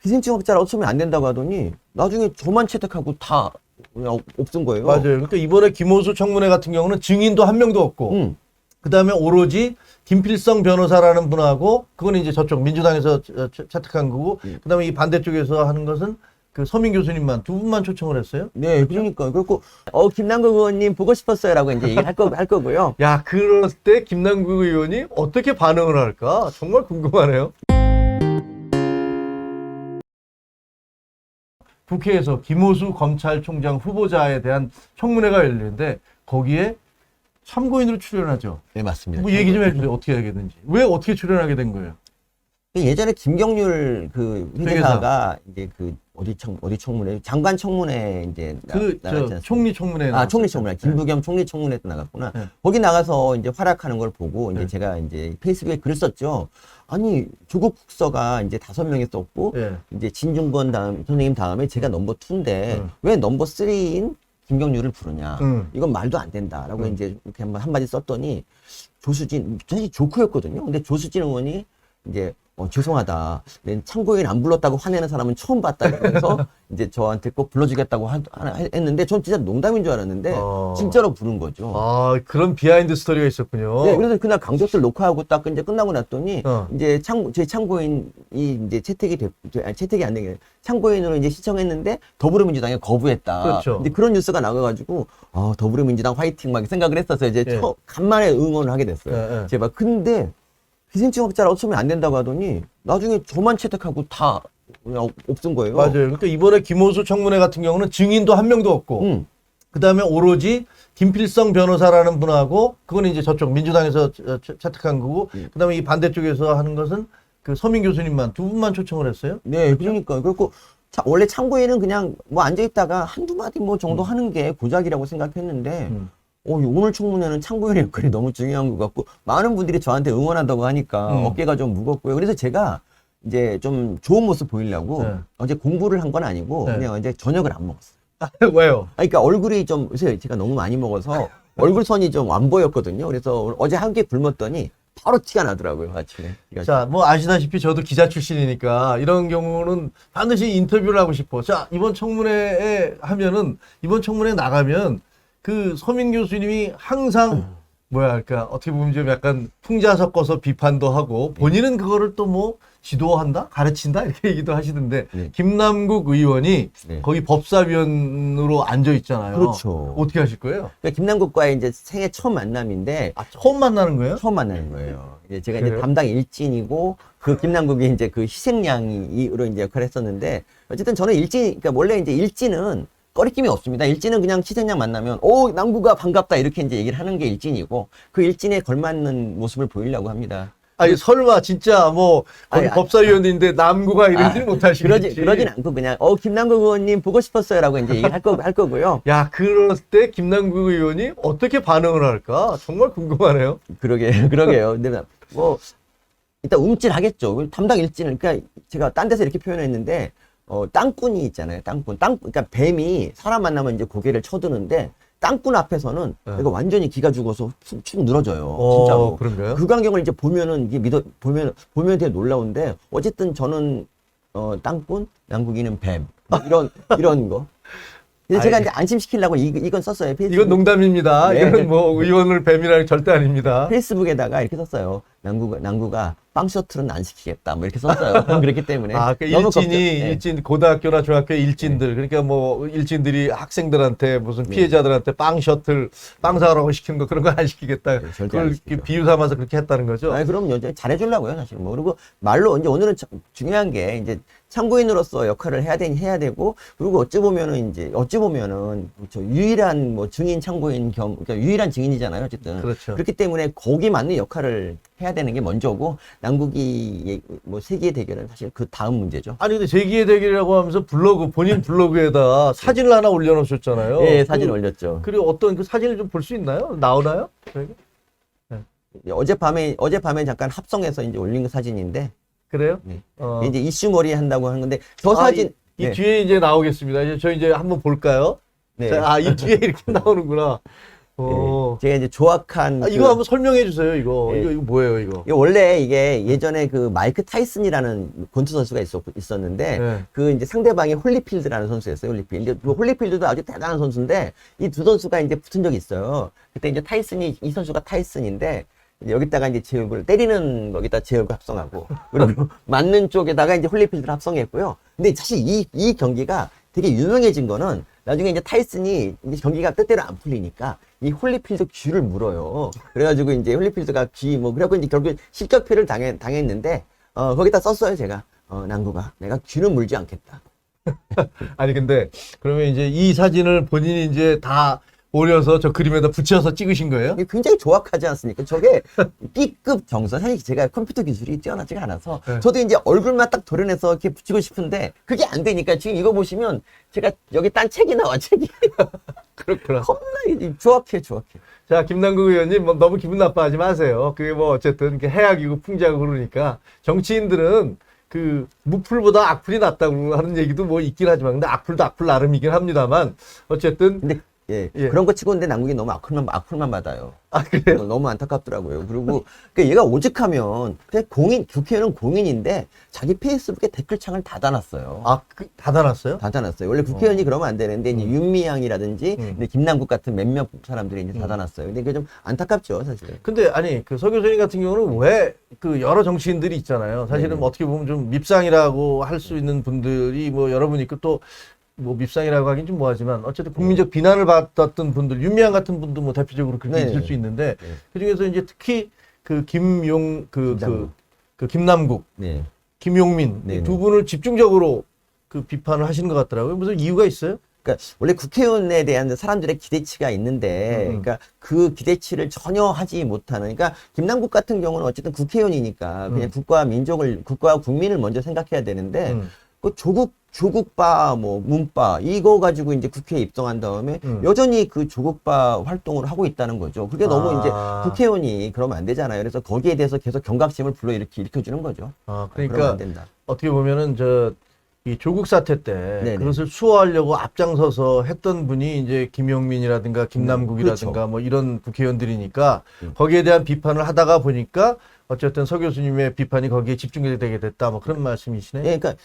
기생충 학자라 어쩌면 안 된다고 하더니 나중에 저만 채택하고 다 그냥 없은 거예요. 맞아요. 그러니까 이번에 김호수 청문회 같은 경우는 증인도 한 명도 없고, 그 다음에 오로지 김필성 변호사라는 분하고, 그건 이제 저쪽 민주당에서 채택한 거고, 그 다음에 이 반대쪽에서 하는 것은 그 서민 교수님만 두 분만 초청을 했어요. 네, 그러니까. 그렇고, 김남국 의원님 보고 싶었어요라고 이제 얘기를 할 거고요. 야, 그럴 때 김남국 의원이 어떻게 반응을 할까? 정말 궁금하네요. 국회에서 김호수 검찰총장 후보자에 대한 청문회가 열리는데 거기에 참고인으로 출연하죠. 네, 맞습니다. 뭐 얘기 좀 해주세요. 어떻게 하게 된지. 왜 어떻게 출연하게 된 거예요? 예전에 김경률 그 회계사가 이제 그 어디 청문회, 장관 청문회 이제 나갔지 총리 청문회. 총리 청문회. 김부겸 총리 청문회 때 나갔구나. 네. 거기 나가서 이제 활약하는 걸 보고 이제 네. 제가 이제 페이스북에 글을 썼죠. 아니, 조국 국서가 이제 5명이 썼고 네. 이제 진중권 선생님 다음에 제가 넘버 2인데 왜 넘버 3인 김경률을 부르냐. 이건 말도 안 된다라고 이제 이렇게 한마디 썼더니 조수진, 사실 조크였거든요. 근데 조수진 의원이 이제 죄송하다. 난 참고인 안 불렀다고 화내는 사람은 처음 봤다. 그래서 이제 저한테 꼭 불러주겠다고 했는데 전 진짜 농담인 줄 알았는데 진짜로 부른 거죠. 아, 그런 비하인드 스토리가 있었군요. 네, 그래서 그날 강적들 녹화하고 딱 이제 끝나고 났더니 이제 제 참고인이 이제 채택이 안 되게 참고인으로 이제 시청했는데 더불어민주당이 거부했다. 그렇죠. 근데 그런 뉴스가 나와가지고 더불어민주당 화이팅 막 생각을 했었어요. 이제 예. 간만에 응원을 하게 됐어요. 예. 제가 근데 기생충 학자라 어쩌면 안 된다고 하더니 나중에 저만 채택하고 다 그냥 없은 거예요. 맞아요. 그러니까 이번에 김호수 청문회 같은 경우는 증인도 한 명도 없고, 그 다음에 오로지 김필성 변호사라는 분하고, 그건 이제 저쪽 민주당에서 채택한 거고, 그 다음에 이 반대쪽에서 하는 것은 그 서민 교수님만 두 분만 초청을 했어요. 네, 그러니까. 그렇고 원래 참고인은 그냥 뭐 앉아있다가 한두 마디 뭐 정도 하는 게 고작이라고 생각했는데 오늘 청문회는 참고인의 역할이 너무 중요한 것 같고 많은 분들이 저한테 응원한다고 하니까 어깨가 좀 무겁고요. 그래서 제가 이제 좀 좋은 모습 보이려고 어제 공부를 한 건 아니고 그냥 어제 저녁을 안 먹었어요. 왜요? 그러니까 얼굴이 좀 요새 제가 너무 많이 먹어서 얼굴선이 좀 안 보였거든요. 그래서 어제 한 끼 굶었더니 바로 티가 나더라고요, 아침에. 자, 뭐 아시다시피 저도 기자 출신이니까 이런 경우는 반드시 인터뷰를 하고 싶어. 자, 이번 청문회에 나가면 그 서민 교수님이 항상 뭐야 할까 어떻게 보면 좀 약간 풍자 섞어서 비판도 하고 본인은 그거를 또 뭐 지도한다 가르친다 이렇게 얘기도 하시던데 김남국 의원이 거기 법사위원으로 앉아 있잖아요. 그렇죠. 어떻게 하실 거예요? 그러니까 김남국과의 이제 생애 첫 만남인데 처음 만나는 거예요? 처음 만나는 거예요. 이제 제가 그래요? 이제 담당 일진이고 그 김남국이 이제 그 희생양으로 이제 역할을 했었는데 어쨌든 저는 그러니까 원래 이제 일진은 꺼리낌이 없습니다. 일진은 그냥 희생양 만나면 남구가 반갑다 이렇게 이제 얘기를 하는 게 일진이고 그 일진에 걸맞는 모습을 보이려고 합니다. 아니 설마 진짜 뭐 거기 법사위원인데 남구가 이러지 못하시겠지? 그러진 않고 그냥 김남국 의원님 보고 싶었어요라고 이제 얘기를 할 거고요. 야, 그럴 때 김남국 의원이 어떻게 반응을 할까? 정말 궁금하네요. 그러게요. 근데 뭐 일단 움찔하겠죠. 담당 일진을 그러니까 제가 딴 데서 이렇게 표현했는데 땅꾼이 있잖아요. 땅꾼. 그러니까 뱀이 사람 만나면 이제 고개를 쳐드는데 땅꾼 앞에서는 이거 완전히 기가 죽어서 축 늘어져요. 진짜로. 그런가요? 그 광경을 이제 보면은 이게 보면 되게 놀라운데 어쨌든 저는 땅꾼, 양국이는 뱀 이런 거. 근데 제가 이제 안심시키려고 이건 썼어요. 페이스북. 이건 농담입니다. 네. 이건 뭐 의원을 뱀이라는 절대 아닙니다. 페이스북에다가 이렇게 썼어요. 남구가 빵 셔틀은 안 시키겠다. 뭐 이렇게 썼어요. 그렇기 때문에. 그 너무 일진 고등학교나 중학교 일진들 그러니까 뭐 일진들이 학생들한테 무슨 피해자들한테 빵 셔틀 빵 사라고 시키는 거 그런 거 안 시키겠다. 절대 안 그걸 시키죠. 비유 삼아서 그렇게 했다는 거죠. 아니, 그럼요. 잘해주려고요, 사실. 뭐. 그리고 말로, 이제 오늘은 중요한 게, 이제 참고인으로서 역할을 해야 되고, 그리고 어찌 보면은, 저 유일한 뭐 증인 참고인 그러니까 유일한 증인이잖아요, 어쨌든. 그렇죠. 그렇기 때문에 거기 맞는 역할을 해야 되는 게 먼저고, 남국이 뭐 세계의 대결은 사실 그 다음 문제죠. 아니 근데 제기의 대결이라고 하면서 본인 블로그에다 사진을 하나 올려놓으셨잖아요. 예, 사진 올렸죠. 그리고 어떤 그 사진을 좀 볼 수 있나요? 나오나요? 어젯밤에 잠깐 합성해서 이제 올린 그 사진인데, 그래요? 네. 이제 이슈머리 한다고 하는 건데, 저 사진. 이 뒤에 이제 나오겠습니다. 이제 저 이제 한번 볼까요? 네. 자, 이 뒤에 이렇게 나오는구나. 오. 제가 이제 조악한 아, 이거 한번 설명해 주세요. 이거. 예. 이거 뭐예요, 이거? 원래 이게 예전에 그 마이크 타이슨이라는 권투 선수가 있었는데 네. 그 이제 상대방이 홀리필드라는 선수였어요. 홀리필드. 근데 그 홀리필드도 아주 대단한 선수인데 이 두 선수가 이제 붙은 적이 있어요. 그때 이제 타이슨이 이 선수가 타이슨인데 이제 여기다가 이제 제육을 때리는 거기다 제육을 합성하고 그리고 맞는 쪽에다가 이제 홀리필드를 합성했고요. 근데 사실 이 경기가 되게 유명해진 거는 나중에 이제 타이슨이 이제 경기가 뜻대로 안 풀리니까 이 홀리필드 귀를 물어요. 그래가지고 이제 홀리필드가 귀 뭐 그래갖고 이제 결국 실격패를 당했는데 거기다 썼어요 제가 난구가 내가 귀를 물지 않겠다. 아니, 근데 그러면 이제 이 사진을 본인이 이제 다 오려서 저 그림에다 붙여서 찍으신 거예요? 이게 굉장히 조악하지 않습니까? 저게 B급 정서. 사실 제가 컴퓨터 기술이 뛰어나지가 않아서 네. 저도 이제 얼굴만 딱 도려내서 이렇게 붙이고 싶은데 그게 안 되니까 지금 이거 보시면 제가 여기 딴 책이 나와 책이. 그렇구나. 겁나 조악해. 자, 김남국 의원님, 뭐 너무 기분 나빠하지 마세요. 그게 뭐 어쨌든 이렇게 해악이고 풍자고 그러니까 정치인들은 그 무풀보다 악플이 낫다고 하는 얘기도 뭐 있긴 하지만 근데 악플도 악플 나름이긴 합니다만 어쨌든 근데 예, 예. 그런 거 치고 있는데 남국이 너무 악플만 받아요. 아, 그래요? 너무 안타깝더라고요. 그리고 그러니까 얘가 오죽하면 그냥 국회의원은 공인인데 자기 페이스북에 댓글창을 닫아놨어요. 아, 닫아놨어요? 닫아놨어요. 원래 국회의원이 그러면 안 되는데 이제 윤미향이라든지 이제 김남국 같은 몇몇 사람들이 이제 닫아놨어요. 근데 그게 좀 안타깝죠, 사실. 근데 아니 그 서 교수님 같은 경우는 왜 그 여러 정치인들이 있잖아요. 사실은 뭐 어떻게 보면 좀 밉상이라고 할 수 있는 분들이 뭐 여러분 있고 또 뭐 밉상이라고 하긴 좀 뭐하지만 어쨌든 국민적 비난을 받았던 분들 윤미향 같은 분도 뭐 대표적으로 그렇게 네. 있을 수 있는데 네. 그 중에서 이제 특히 그 김남국. 김남국, 네. 김용민 네, 두 네. 분을 집중적으로 그 비판을 하시는 것 같더라고요. 무슨 이유가 있어요? 그러니까 원래 국회의원에 대한 사람들의 기대치가 있는데, 그러니까 그 기대치를 전혀 하지 못하는. 그러니까 김남국 같은 경우는 어쨌든 국회의원이니까 그냥 국가와 국민을 먼저 생각해야 되는데, 그 조국바 뭐 문바 이거 가지고 이제 국회에 입성한 다음에 여전히 그 조국바 활동을 하고 있다는 거죠. 그게 너무 이제 국회의원이 그러면 안 되잖아요. 그래서 거기에 대해서 계속 경각심을 일으켜주는 거죠. 아, 그러면 그러니까 안 된다. 어떻게 보면은 이 조국 사태 때 네네. 그것을 수호하려고 앞장서서 했던 분이 이제 김용민이라든가 김남국이라든가 그렇죠. 뭐 이런 국회의원들이니까 거기에 대한 비판을 하다가 보니까 어쨌든 서 교수님의 비판이 거기에 집중이 되게 됐다 뭐 그런 말씀이시네. 예, 그러니까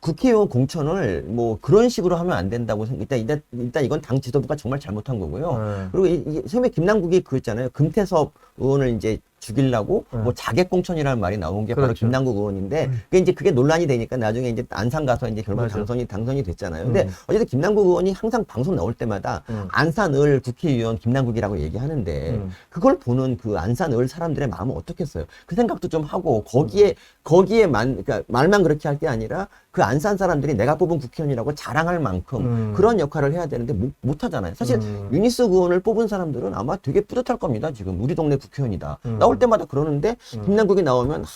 국회의원 공천을 뭐 그런 식으로 하면 안 된다고 일단 이건 당 지도부가 정말 잘못한 거고요. 그리고 처음에 김남국이 그랬잖아요. 금태섭 의원을 이제 죽이려고 뭐 자객 공천이라는 말이 나온 게 바로 그렇죠. 김남국 의원인데 그게 논란이 되니까 나중에 이제 안산 가서 이제 결국 맞아. 당선이 됐잖아요. 근데 어쨌든 김남국 의원이 항상 방송 나올 때마다 안산을 국회의원 김남국이라고 얘기하는데 그걸 보는 그 안산을 사람들의 마음은 어떻겠어요? 그 생각도 좀 하고 그러니까 말만 그렇게 할 게 아니라 그 안산 사람들이 내가 뽑은 국회의원이라고 자랑할 만큼 그런 역할을 해야 되는데 못 하잖아요. 사실 유니스 의원을 뽑은 사람들은 아마 되게 뿌듯할 겁니다. 지금 우리 동네 국회의원이다. 나올 때마다 그러는데 김남국이 나오면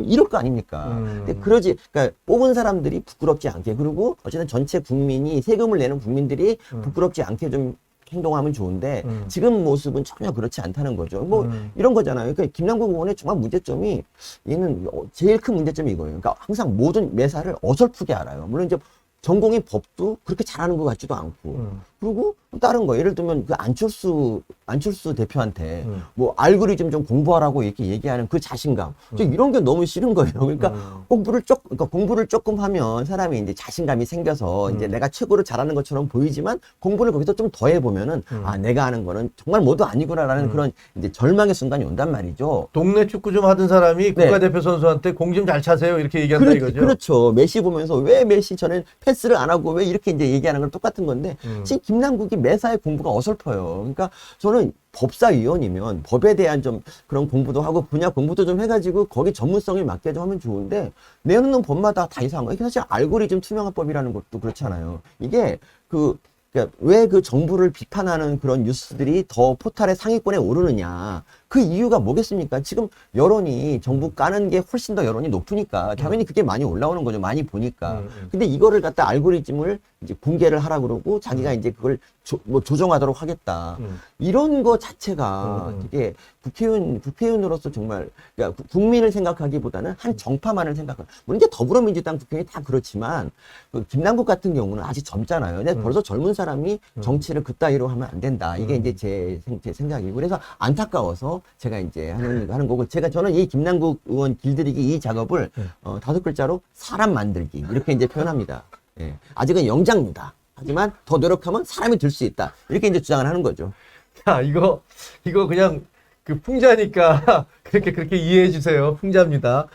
이럴 거 아닙니까? 근데 그러니까 뽑은 사람들이 부끄럽지 않게 그리고 어쨌든 전체 국민이 세금을 내는 국민들이 부끄럽지 않게 좀 행동하면 좋은데 지금 모습은 전혀 그렇지 않다는 거죠. 뭐 이런 거잖아요. 그러니까 김남국 의원의 정말 문제점이 얘는 제일 큰 문제점이 이거예요. 그러니까 항상 모든 매사를 어설프게 알아요. 물론 이제 전공인 법도 그렇게 잘하는 것 같지도 않고 그리고 다른 거 예를 들면 그 안철수 대표한테 뭐 알고리즘 좀 공부하라고 이렇게 얘기하는 그 자신감 저 이런 게 너무 싫은 거예요. 그러니까 공부를 조금 하면 사람이 이제 자신감이 생겨서 이제 내가 최고로 잘하는 것처럼 보이지만 공부를 거기서 좀 더 해보면은 아 내가 하는 거는 정말 뭐도 아니구나라는 그런 이제 절망의 순간이 온단 말이죠. 동네 축구 좀 하던 사람이 국가대표 선수한테 공 좀 잘 차세요 이렇게 얘기한다 이거죠. 그렇죠. 메시 보면서 왜 메시 전에 패스를 안 하고 왜 이렇게 이제 얘기하는 건 똑같은 건데 지금 김남국이 매사의 공부가 어설퍼요. 그러니까 저는 법사위원이면 법에 대한 좀 그런 공부도 하고 분야 공부도 좀 해가지고 거기 전문성을 맞게 좀 하면 좋은데 내놓는 법마다 다 이상한 거예요. 사실 알고리즘 투명화법이라는 것도 그렇잖아요. 이게 그러니까 왜 그 정부를 비판하는 그런 뉴스들이 더 포털의 상위권에 오르느냐. 그 이유가 뭐겠습니까? 지금 여론이 정부 까는 게 훨씬 더 여론이 높으니까 당연히 그게 많이 올라오는 거죠. 많이 보니까. 근데 이거를 갖다 알고리즘을 이제 붕괴를 하라 그러고 자기가 이제 그걸 조정하도록 하겠다. 이런 거 자체가 되게 국회의원으로서 정말 그러니까 국민을 생각하기보다는 한 정파만을 생각하는. 물론 이제 더불어민주당 국회의원이 다 그렇지만 그 김남국 같은 경우는 아직 젊잖아요. 근데 벌써 젊은 사람이 정치를 그따위로 하면 안 된다. 이게 이제 제 생각이고 그래서 안타까워서 제가 이제 하는 거고 저는 이 김남국 의원 길들이기 이 작업을 5글자로 사람 만들기 이렇게 이제 표현합니다. 예. 아직은 영장류다. 하지만 더 노력하면 사람이 될 수 있다. 이렇게 이제 주장을 하는 거죠. 자, 이거 그냥 그 풍자니까 그렇게 이해해 주세요. 풍자입니다.